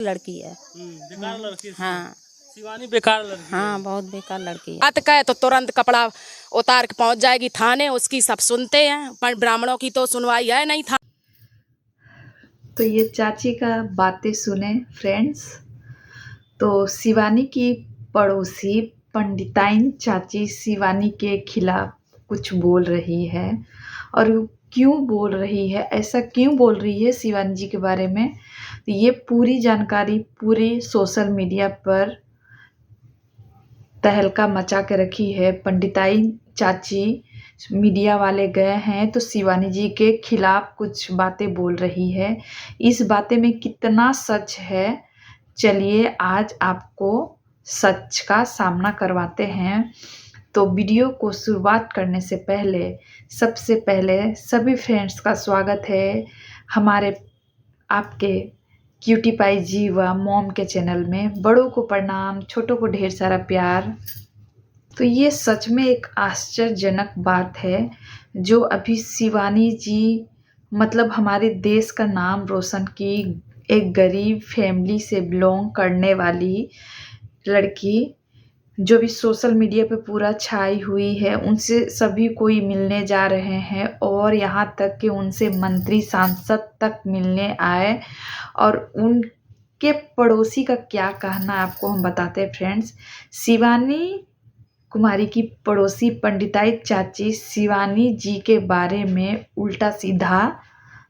लड़की है। बेकार लड़की है। हाँ शिवानी बेकार लड़की है। हाँ, बहुत बेकार लड़की है। बात कहे तो तुरंत कपड़ा उतार के पहुंच जाएगी थाने, उसकी सब सुनते हैं, पर ब्राह्मणों की तो सुनवाई है नहीं था। तो ये चाची का बातें सुने फ्रेंड्स। तो शिवानी की पड़ोसी पंडिताइन चाची शिवानी के खिलाफ कुछ बोल रही है। और क्यों बोल रही है, ऐसा क्यों बोल रही है शिवानी जी के बारे में, तो ये पूरी जानकारी पूरी सोशल मीडिया पर तहलका मचा के रखी है। पंडिताइन चाची मीडिया वाले गए हैं तो शिवानी जी के खिलाफ कुछ बातें बोल रही है। इस बातें में कितना सच है, चलिए आज आपको सच का सामना करवाते हैं। तो वीडियो को शुरुआत करने से पहले सबसे पहले सभी फ्रेंड्स का स्वागत है हमारे आपके क्यूटी पाई जीवा मॉम के चैनल में। बड़ों को प्रणाम, छोटों को ढेर सारा प्यार। तो ये सच में एक आश्चर्यजनक बात है जो अभी शिवानी जी मतलब हमारे देश का नाम रोशन की, एक गरीब फैमिली से बिलोंग करने वाली लड़की जो भी सोशल मीडिया पे पूरा छाई हुई है, उनसे सभी कोई मिलने जा रहे हैं और यहाँ तक कि उनसे मंत्री सांसद तक मिलने आए। और उनके पड़ोसी का क्या कहना आपको हम बताते हैं फ्रेंड्स। शिवानी कुमारी की पड़ोसी पंडिताई चाची शिवानी जी के बारे में उल्टा सीधा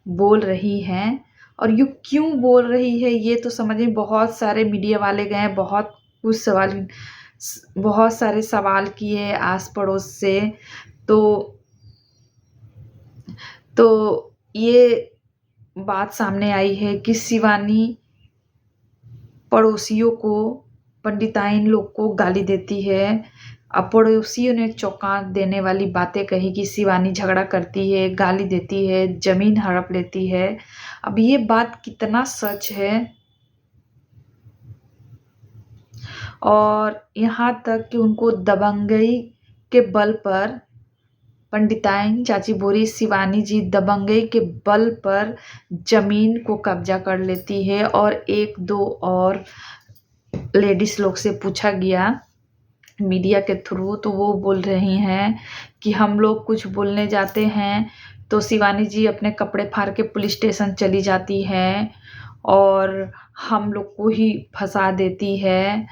बोल रही हैं। और ये क्यों बोल रही है ये तो समझ में, बहुत सारे मीडिया वाले गए, बहुत सारे सवाल किए आस पड़ोस से। तो ये बात सामने आई है कि शिवानी पड़ोसियों को, पंडिताइन लोग को गाली देती है। अब पड़ोसियों ने चौंका देने वाली बातें कही कि शिवानी झगड़ा करती है, गाली देती है, जमीन हड़प लेती है। अब ये बात कितना सच है, और यहाँ तक कि उनको दबंगई के बल पर पंडिताइन चाची बोरी शिवानी जी दबंगई के बल पर जमीन को कब्जा कर लेती है। और एक दो और लेडीज लोग से पूछा गया मीडिया के थ्रू तो वो बोल रही हैं कि हम लोग कुछ बोलने जाते हैं तो शिवानी जी अपने कपड़े फाड़ के पुलिस स्टेशन चली जाती हैं और हम लोग को ही फंसा देती है,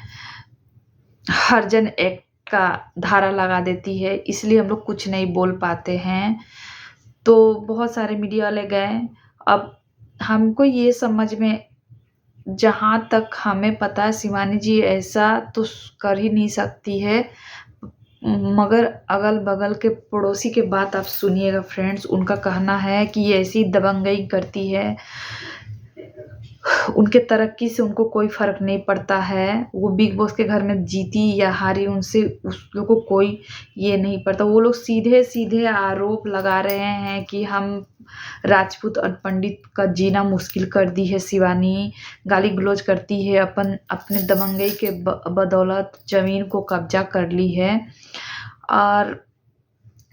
हरिजन एक्ट का धारा लगा देती है, इसलिए हम लोग कुछ नहीं बोल पाते हैं। तो बहुत सारे मीडिया वाले गए। अब हमको ये समझ में, जहाँ तक हमें पता है शिवानी जी ऐसा तो कर ही नहीं सकती है, मगर अगल बगल के पड़ोसी के बात आप सुनिएगा फ्रेंड्स। उनका कहना है कि ये ऐसी दबंगई करती है, उनके तरक्की से उनको कोई फर्क नहीं पड़ता है। वो बिग बॉस के घर में जीती या हारी उनसे उस लोग को कोई ये नहीं पड़ता। वो लोग सीधे सीधे आरोप लगा रहे हैं कि हम राजपूत और पंडित का जीना मुश्किल कर दी है शिवानी, गाली गलौज करती है, अपने दबंगई के बदौलत जमीन को कब्जा कर ली है। और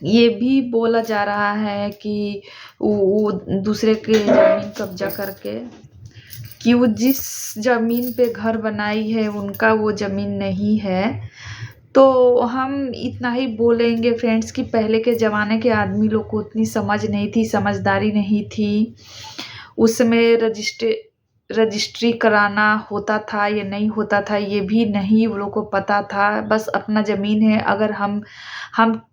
ये भी बोला जा रहा है कि वो दूसरे के जमीन कब्जा करके कि वो जिस ज़मीन पे घर बनाई है उनका वो ज़मीन नहीं है। तो हम इतना ही बोलेंगे फ्रेंड्स कि पहले के ज़माने के आदमी लोग को उतनी समझ नहीं थी, समझदारी नहीं थी। उस समय रजिस्ट्री कराना होता था या नहीं होता था ये भी नहीं वो लोग को पता था। बस अपना ज़मीन है, अगर हम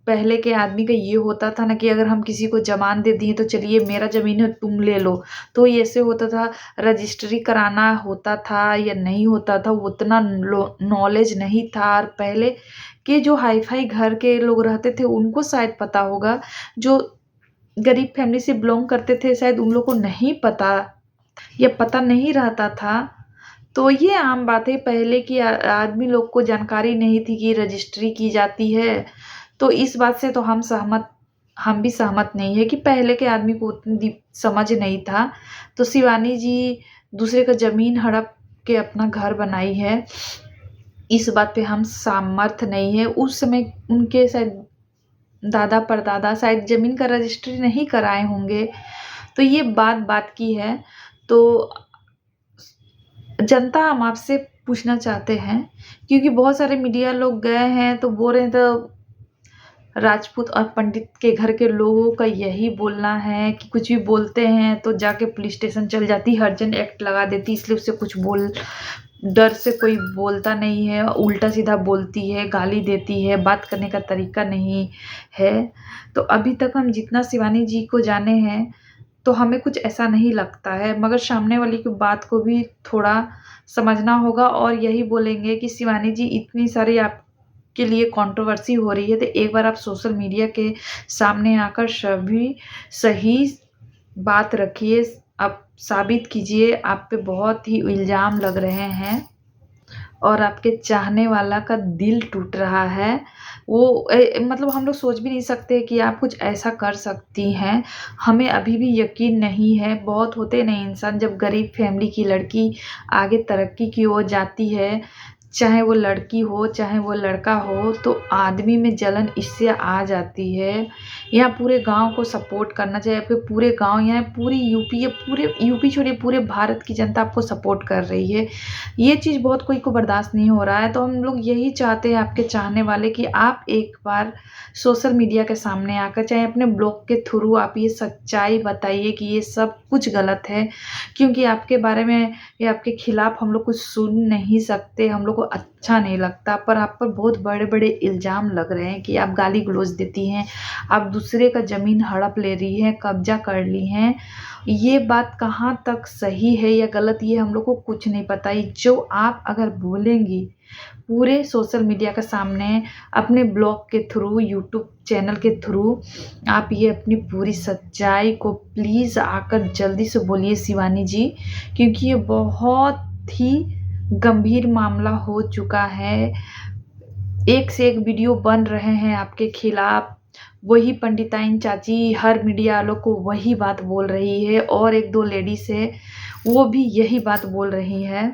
पहले के आदमी का ये होता था ना कि अगर हम किसी को जमान दे दिए तो चलिए मेरा ज़मीन है तुम ले लो, तो ऐसे होता था। रजिस्ट्री कराना होता था या नहीं होता था उतना नॉलेज नहीं था। और पहले के जो हाई फाई घर के लोग रहते थे उनको शायद पता होगा, जो गरीब फैमिली से बिलोंग करते थे शायद उन लोग को नहीं पता या पता नहीं रहता था। तो ये आम बात है, पहले की आदमी लोग को जानकारी नहीं थी कि रजिस्ट्री की जाती है। तो इस बात से तो हम भी सहमत नहीं है कि पहले के आदमी को उतनी समझ नहीं था। तो शिवानी जी दूसरे का ज़मीन हड़प के अपना घर बनाई है, इस बात पे हम सामर्थ नहीं है। उस समय उनके शायद दादा परदादा शायद ज़मीन का रजिस्ट्री नहीं कराए होंगे। तो ये बात की है। तो जनता हम आपसे पूछना चाहते हैं, क्योंकि बहुत सारे मीडिया लोग गए हैं तो बोल रहे हैं, तो राजपूत और पंडित के घर के लोगों का यही बोलना है कि कुछ भी बोलते हैं तो जाके पुलिस स्टेशन चल जाती, हर्जन एक्ट लगा देती, इसलिए उससे कुछ बोल डर से कोई बोलता नहीं है, उल्टा सीधा बोलती है, गाली देती है, बात करने का तरीका नहीं है। तो अभी तक हम जितना शिवानी जी को जाने हैं तो हमें कुछ ऐसा नहीं लगता है, मगर सामने वाली की बात को भी थोड़ा समझना होगा। और यही बोलेंगे कि शिवानी जी, इतनी सारी आपके लिए कंट्रोवर्सी हो रही है तो एक बार आप सोशल मीडिया के सामने आकर सभी सही बात रखिए, आप साबित कीजिए। आप पे बहुत ही इल्ज़ाम लग रहे हैं और आपके चाहने वाला का दिल टूट रहा है। वो मतलब हम लोग सोच भी नहीं सकते कि आप कुछ ऐसा कर सकती हैं। हमें अभी भी यकीन नहीं है। बहुत होते नहीं इंसान, जब गरीब फैमिली की लड़की आगे तरक्की की ओर जाती है, चाहे वो लड़की हो चाहे वो लड़का हो, तो आदमी में जलन इससे आ जाती है। यहाँ पूरे गांव को सपोर्ट करना चाहिए, आपके पूरे गांव, यहाँ पूरी यूपी, ये पूरे यूपी छोड़िए पूरे भारत की जनता आपको सपोर्ट कर रही है। ये चीज़ बहुत कोई को बर्दाश्त नहीं हो रहा है। तो हम लोग यही चाहते हैं आपके चाहने वाले कि आप एक बार सोशल मीडिया के सामने आकर, चाहे अपने ब्लॉग के थ्रू, आप ये सच्चाई बताइए कि ये सब कुछ गलत है। क्योंकि आपके बारे में या आपके खिलाफ हम लोग कुछ सुन नहीं सकते, हम लोग को अच्छा नहीं लगता। पर आप पर बहुत बड़े बड़े इल्ज़ाम लग रहे हैं कि आप गाली गलौज देती हैं, आप दूसरे का ज़मीन हड़प ले रही हैं, कब्जा कर ली हैं। ये बात कहाँ तक सही है या गलत, ये हम लोग को कुछ नहीं पता। ये जो आप अगर बोलेंगी पूरे सोशल मीडिया के सामने, अपने ब्लॉग के थ्रू, यूट्यूब चैनल के थ्रू, आप ये अपनी पूरी सच्चाई को प्लीज़ आकर जल्दी से बोलिए शिवानी जी, क्योंकि ये बहुत ही गंभीर मामला हो चुका है। एक से एक वीडियो बन रहे हैं आपके खिलाफ। वही पंडिताइन चाची हर मीडिया वालों को वही बात बोल रही है, और एक दो लेडीज है वो भी यही बात बोल रही है।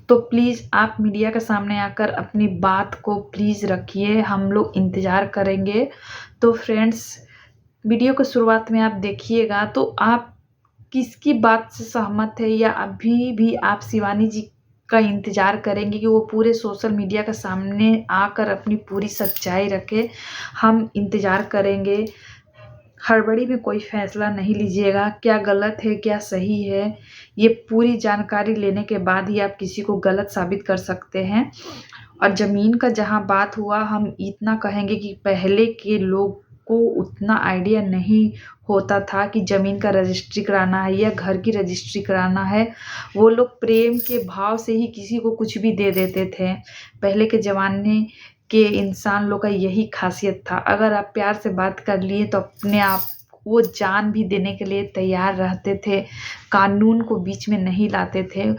तो प्लीज़ आप मीडिया के सामने आकर अपनी बात को प्लीज़ रखिए, हम लोग इंतज़ार करेंगे। तो फ्रेंड्स, वीडियो की शुरुआत में आप देखिएगा तो आप किसकी बात से सहमत है, या अभी भी आप शिवानी जी का इंतज़ार करेंगे कि वो पूरे सोशल मीडिया के सामने आकर अपनी पूरी सच्चाई रखे। हम इंतज़ार करेंगे। हड़बड़ी में कोई फ़ैसला नहीं लीजिएगा, क्या गलत है क्या सही है, ये पूरी जानकारी लेने के बाद ही आप किसी को गलत साबित कर सकते हैं। और ज़मीन का जहाँ बात हुआ, हम इतना कहेंगे कि पहले के लोग को उतना आइडिया नहीं होता था कि ज़मीन का रजिस्ट्री कराना है या घर की रजिस्ट्री कराना है। वो लोग प्रेम के भाव से ही किसी को कुछ भी दे देते थे। पहले के ज़माने के इंसान लोग का यही खासियत था। अगर आप प्यार से बात कर लिए तो अपने आप वो जान भी देने के लिए तैयार रहते थे, कानून को बीच में नहीं लाते थे।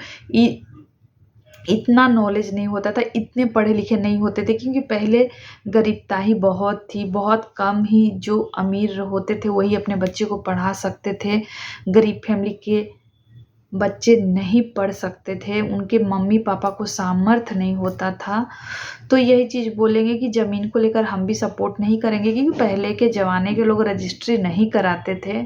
इतना नॉलेज नहीं होता था, इतने पढ़े लिखे नहीं होते थे, क्योंकि पहले गरीबता ही बहुत थी। बहुत कम ही जो अमीर होते थे वही अपने बच्चे को पढ़ा सकते थे। गरीब फैमिली के बच्चे नहीं पढ़ सकते थे, उनके मम्मी पापा को सामर्थ्य नहीं होता था। तो यही चीज़ बोलेंगे कि ज़मीन को लेकर हम भी सपोर्ट नहीं करेंगे, क्योंकि पहले के ज़माने के लोग रजिस्ट्री नहीं कराते थे,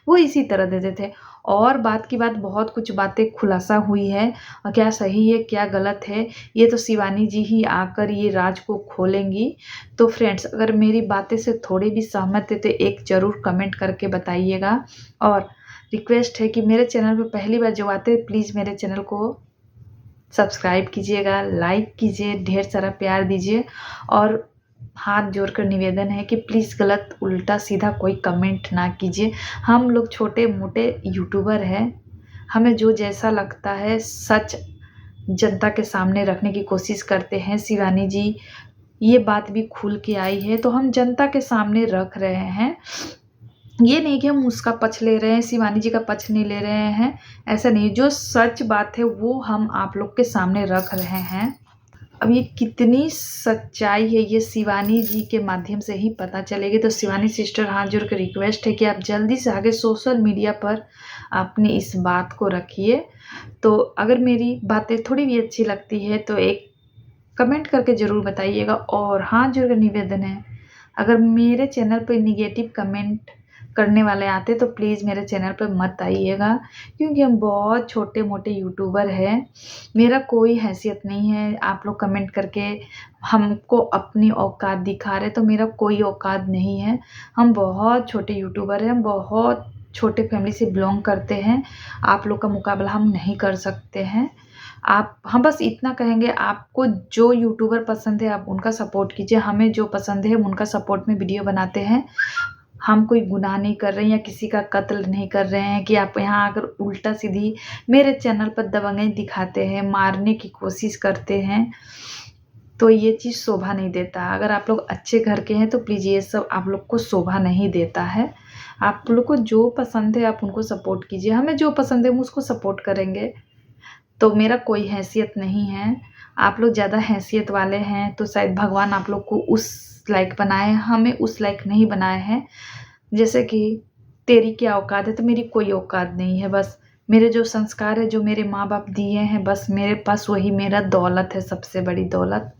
वो इसी तरह देते थे। और बात की बात बहुत कुछ बातें खुलासा हुई है, और क्या सही है क्या गलत है ये तो शिवानी जी ही आकर ये राज को खोलेंगी। तो फ्रेंड्स, अगर मेरी बातें से थोड़े भी सहमत है तो एक ज़रूर कमेंट करके बताइएगा। और रिक्वेस्ट है कि मेरे चैनल पे पहली बार जो आते हैं प्लीज़ मेरे चैनल को सब्सक्राइब कीजिएगा, लाइक कीजिए, ढेर सारा प्यार दीजिए। और हाथ जोड़कर निवेदन है कि प्लीज़ गलत उल्टा सीधा कोई कमेंट ना कीजिए। हम लोग छोटे मोटे यूट्यूबर हैं, हमें जो जैसा लगता है सच जनता के सामने रखने की कोशिश करते हैं। शिवानी जी ये बात भी खुल के आई है तो हम जनता के सामने रख रहे हैं। ये नहीं कि हम उसका पक्ष ले रहे हैं, शिवानी जी का पक्ष नहीं ले रहे हैं, ऐसा नहीं। जो सच बात है वो हम आप लोग के सामने रख रहे हैं। अब ये कितनी सच्चाई है ये शिवानी जी के माध्यम से ही पता चलेगी। तो शिवानी सिस्टर, हाथ जोड़ कर रिक्वेस्ट है कि आप जल्दी से आगे सोशल मीडिया पर अपनी इस बात को रखिए। तो अगर मेरी बातें थोड़ी भी अच्छी लगती है तो एक कमेंट करके ज़रूर बताइएगा। और हाथ जोड़ कर निवेदन है, अगर मेरे चैनल पर निगेटिव कमेंट करने वाले आते तो प्लीज़ मेरे चैनल पर मत आइएगा, क्योंकि हम बहुत छोटे मोटे यूट्यूबर हैं। मेरा कोई हैसियत नहीं है। आप लोग कमेंट करके हमको अपनी औकात दिखा रहे, तो मेरा कोई औकात नहीं है। हम बहुत छोटे यूट्यूबर हैं, हम बहुत छोटे फैमिली से बिलोंग करते हैं। आप लोग का मुकाबला हम नहीं कर सकते हैं। हम बस इतना कहेंगे, आपको जो यूट्यूबर पसंद है आप उनका सपोर्ट कीजिए, हमें जो पसंद है हम उनका सपोर्ट में वीडियो बनाते हैं। हम कोई गुनाह नहीं कर रहे हैं या किसी का कत्ल नहीं कर रहे हैं कि आप यहाँ आकर उल्टा सीधी मेरे चैनल पर दबंगई दिखाते हैं, मारने की कोशिश करते हैं, तो ये चीज़ शोभा नहीं देता। अगर आप लोग अच्छे घर के हैं तो प्लीज़ ये सब आप लोग को शोभा नहीं देता है। आप लोग को जो पसंद है आप उनको सपोर्ट कीजिए, हमें जो पसंद है हम उसको सपोर्ट करेंगे। तो मेरा कोई हैसियत नहीं है। आप लोग ज़्यादा हैसियत वाले हैं तो शायद भगवान आप लोग को उस लायक बनाए, हमें उस लायक नहीं बनाए हैं। जैसे कि तेरी क्या औकात है, तो मेरी कोई औकात नहीं है। बस मेरे जो संस्कार है, जो मेरे माँ बाप दिए हैं, बस मेरे पास वही मेरा दौलत है, सबसे बड़ी दौलत।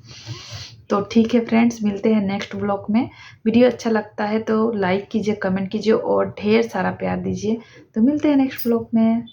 तो ठीक है फ्रेंड्स, मिलते हैं नेक्स्ट ब्लॉग में। वीडियो अच्छा लगता है तो लाइक कीजिए, कमेंट कीजिए और ढेर सारा प्यार दीजिए। तो मिलते हैं नेक्स्ट ब्लॉग में।